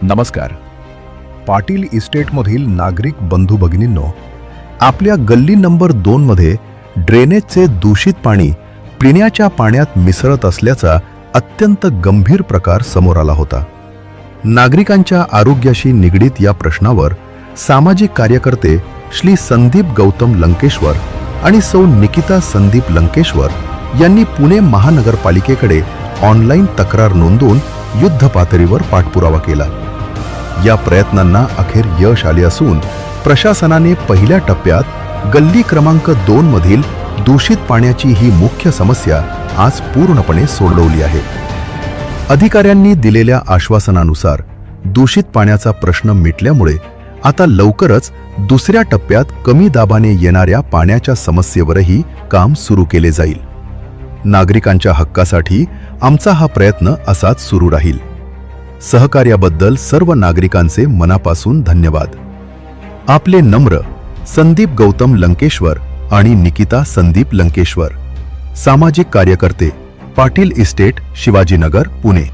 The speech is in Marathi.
नमस्कार. पाटील इस्टेटमधील नागरिक बंधू भगिनींनो, आपल्या गल्ली नंबर 2 मध्ये ड्रेनेजचे दूषित पाणी पिण्याच्या पाण्यात मिसळत असल्याचा अत्यंत गंभीर प्रकार समोर आला होता. नागरिकांच्या आरोग्याशी निगडीत या प्रश्नावर सामाजिक कार्यकर्ते श्री संदीप गौतम लंकेश्वर आणि सौ निकिता संदीप लंकेश्वर यांनी पुणे महानगरपालिकेकडे ऑनलाईन तक्रार नोंदवून युद्ध पातळीवर पाठपुरावा केला. या प्रयत्नांना अखेर यश आले असून प्रशासनाने पहिल्या टप्प्यात गल्ली क्रमांक 2 मधील दूषित पाण्याची ही मुख्य समस्या आज पूर्णपणे सोडवली आहे. अधिकाऱ्यांनी दिलेल्या आश्वासनानुसार दूषित पाण्याचा प्रश्न मिटल्यामुळे आता लवकरच दुसऱ्या टप्प्यात कमी दाबाने येणाऱ्या पाण्याच्या समस्येवरही काम सुरू केले जाईल. नागरिकांच्या हक्कासाठी आमचा हा प्रयत्न असाच सुरू राहील. सहकार्याबद्दल सर्व नागरिकांचे मनापासून धन्यवाद. आपले नम्र संदीप गौतम लंकेश्वर आणि निकिता संदीप लंकेश्वर, सामाजिक कार्यकर्ते, पाटील इस्टेट, शिवाजीनगर, पुणे.